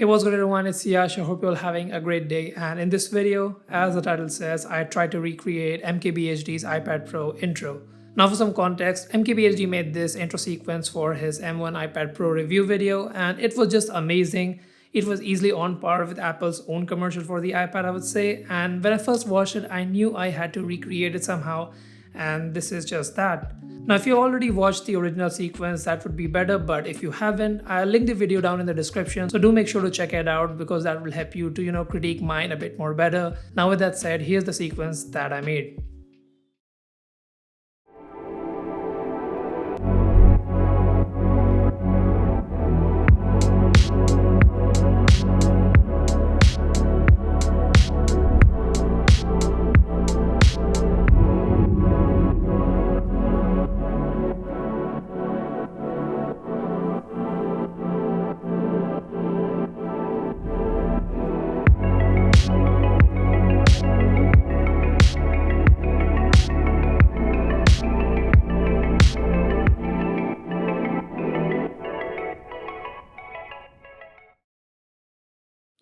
Hey, what's good everyone, it's Yash. I hope you're all having a great day, and in this video, as the title says, I tried to recreate MKBHD's iPad Pro intro. Now for some context, MKBHD made this intro sequence for his M1 iPad Pro review video, and it was just amazing. It was easily on par with Apple's own commercial for the iPad, I would say, and when I first watched it, I knew I had to recreate it somehow, and this is just that. Now if you already watched the original sequence, that would be better, but if you haven't, I'll link the video down in the description, so do make sure to check it out because that will help you to critique mine a bit more better. Now with that said, here's the sequence that I made.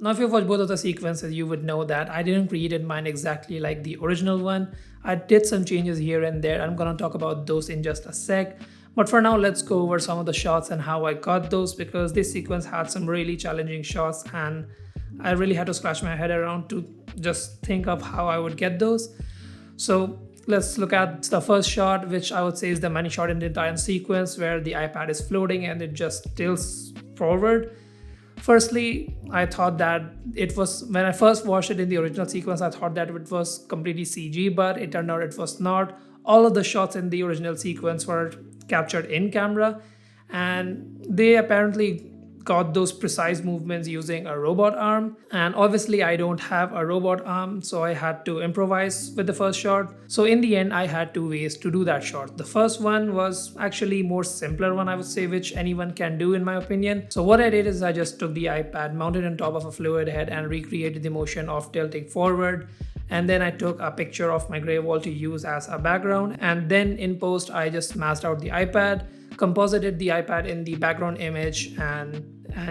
Now if you've watched both of the sequences, you would know that I didn't create mine exactly like the original one. I did some changes here and there. I'm gonna talk about those in just a sec. But for now, let's go over some of the shots and how I got those, because this sequence had some really challenging shots and I really had to scratch my head around to just think of how I would get those. So let's look at the first shot, which I would say is the money shot in the entire sequence, where the iPad is floating and it just tilts forward. Firstly, I thought that it was, when I first watched it in the original sequence, I thought that it was completely CG, but it turned out it was not. All of the shots in the original sequence were captured in camera, and they apparently got those precise movements using a robot arm. And obviously I don't have a robot arm, so I had to improvise with the first shot. So in the end, I had two ways to do that shot. The first one was actually more simpler one, I would say, which anyone can do in my opinion. So what I did is I just took the iPad, mounted on top of a fluid head, and recreated the motion of tilting forward. And then I took a picture of my gray wall to use as a background, and then in post I just masked out the iPad, composited the iPad in the background image, and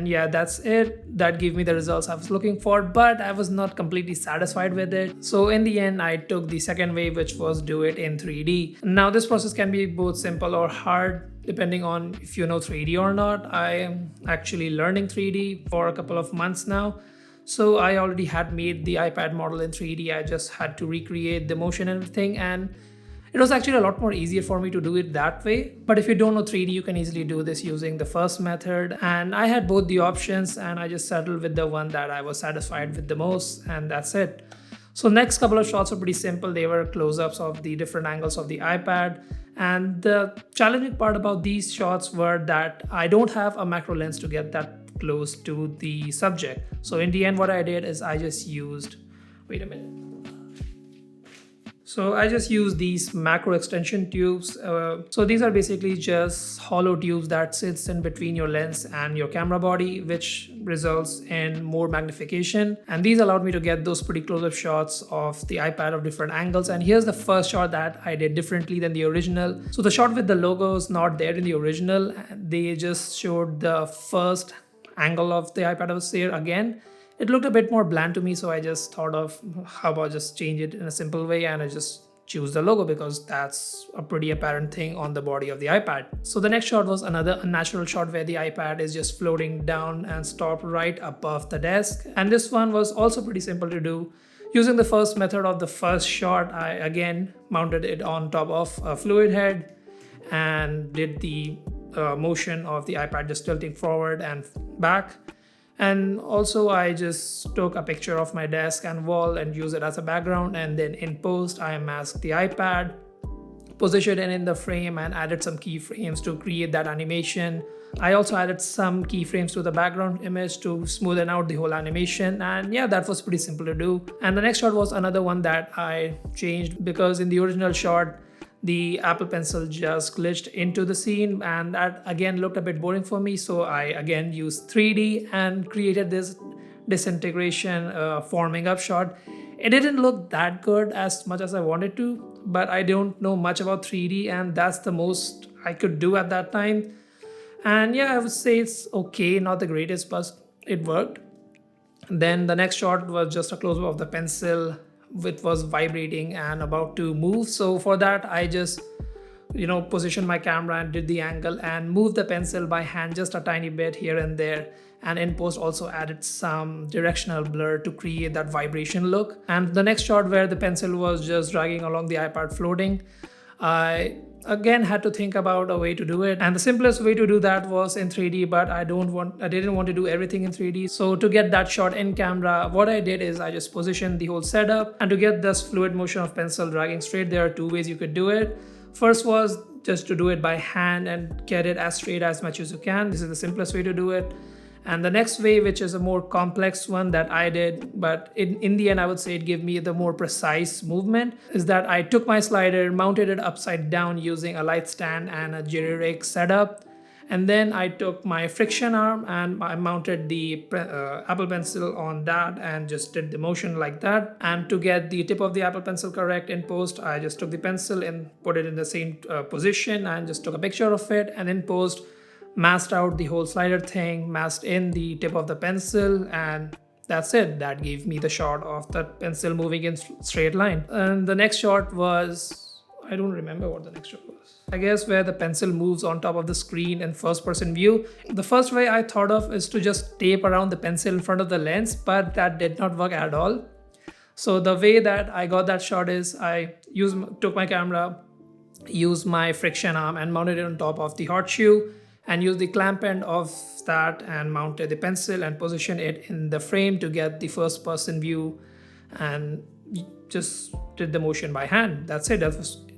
yeah, that's it. That gave me the results I was looking for, but I was not completely satisfied with it. So in the end, I took the second way, which was do it in 3D. Now this process can be both simple or hard depending on if you know 3D or not. I am actually learning 3D for a couple of months now. So I already had made the iPad model in 3D. I just had to recreate the motion and everything, and it was actually a lot more easier for me to do it that way. But if you don't know 3D, you can easily do this using the first method. And I had both the options, and I just settled with the one that I was satisfied with the most, and that's it. So next couple of shots were pretty simple. They were close-ups of the different angles of the iPad. And the challenging part about these shots were that I don't have a macro lens to get that close to the subject. So in the end, what I did is I just used, wait a minute. So I just use these macro extension tubes. So these are basically just hollow tubes that sits in between your lens and your camera body, which results in more magnification. And these allowed me to get those pretty close-up shots of the iPad of different angles. And here's the first shot that I did differently than the original. So the shot with the logo is not there in the original. They just showed the first angle of the iPad was there again. It looked a bit more bland to me, so I just thought of how about just change it in a simple way, and I just choose the logo because that's a pretty apparent thing on the body of the iPad. So the next shot was another unnatural shot where the iPad is just floating down and stop right above the desk. And this one was also pretty simple to do. Using the first method of the first shot, I again mounted it on top of a fluid head and did the motion of the iPad just tilting forward and back. And also I just took a picture of my desk and wall and used it as a background, and then in post I masked the iPad, positioned it in the frame, and added some keyframes to create that animation. I also added some keyframes to the background image to smoothen out the whole animation, and yeah, that was pretty simple to do. And the next shot was another one that I changed, because in the original shot the Apple Pencil just glitched into the scene, and that again looked a bit boring for me. So I again used 3D and created this disintegration forming up shot. It didn't look that good as much as I wanted to, but I don't know much about 3D, and that's the most I could do at that time. And yeah, I would say it's okay, not the greatest, but it worked. Then the next shot was just a close-up of the pencil, which was vibrating and about to move. So for that, I just positioned my camera and did the angle and moved the pencil by hand just a tiny bit here and there. And in post also added some directional blur to create that vibration look. And the next shot where the pencil was just dragging along the iPad floating, I again had to think about a way to do it, and the simplest way to do that was in 3D, but I didn't want to do everything in 3D. So to get that shot in camera, what I did is I just positioned the whole setup, and to get this fluid motion of pencil dragging straight, there are two ways you could do it. First was just to do it by hand and get it as straight as much as you can. This is the simplest way to do it. And the next way, which is a more complex one that I did, but in the end I would say it gave me the more precise movement, is that I took my slider, mounted it upside down using a light stand and a jerry rig setup. And then I took my friction arm and I mounted the Apple Pencil on that and just did the motion like that. And to get the tip of the Apple Pencil correct in post, I just took the pencil and put it in the same position and just took a picture of it. And in post, masked out the whole slider thing, masked in the tip of the pencil, and that's it. That gave me the shot of the pencil moving in straight line. And the next shot was, I don't remember what the next shot was. I guess where the pencil moves on top of the screen in first person view. The first way I thought of is to just tape around the pencil in front of the lens, but that did not work at all. So the way that I got that shot is I took my camera, used my friction arm and mounted it on top of the hot shoe, and used the clamp end of that and mounted the pencil and positioned it in the frame to get the first person view, and just did the motion by hand. That's it.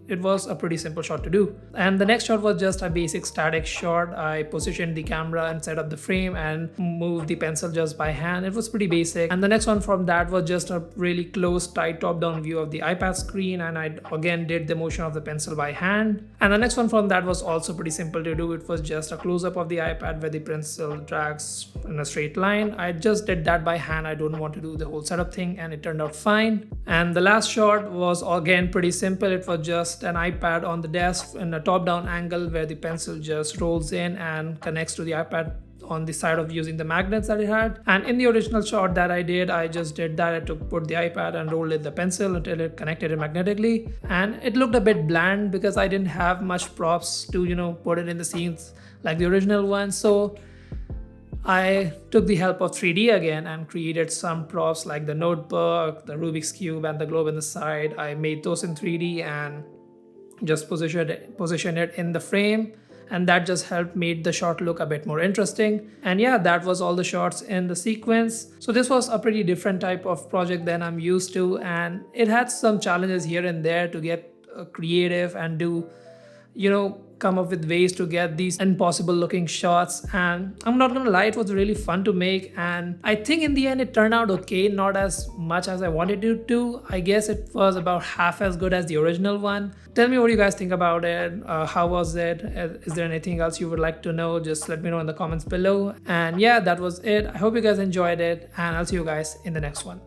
It was a pretty simple shot to do. And the next shot was just a basic static shot. I positioned the camera and set up the frame and moved the pencil just by hand. It was pretty basic. And the next one from that was just a really close, tight top-down view of the iPad screen, and I again did the motion of the pencil by hand. And the next one from that was also pretty simple to do. It was just a close-up of the iPad where the pencil drags in a straight line. I just did that by hand. I don't want to do the whole setup thing, and it turned out fine. And the last shot was again pretty simple. It was just an iPad on the desk in a top-down angle where the pencil just rolls in and connects to the iPad on the side of using the magnets that it had. And in the original shot that I did, I just did that. I put the iPad and rolled in the pencil until it connected it magnetically, and it looked a bit bland because I didn't have much props to put it in the scenes like the original one. So I took the help of 3D again and created some props like the notebook, the Rubik's Cube, and the globe in the side. I made those in 3D and just position it in the frame, and that just helped made the shot look a bit more interesting. And yeah, that was all the shots in the sequence. So this was a pretty different type of project than I'm used to, and it had some challenges here and there to get creative and do come up with ways to get these impossible looking shots. And I'm not gonna lie, it was really fun to make, and I think in the end it turned out okay, not as much as I wanted it to. I guess it was about half as good as the original one. Tell me what you guys think about it. How was it? Is there anything else you would like to know? Just let me know in the comments below. And yeah, that was it. I hope you guys enjoyed it, and I'll see you guys in the next one.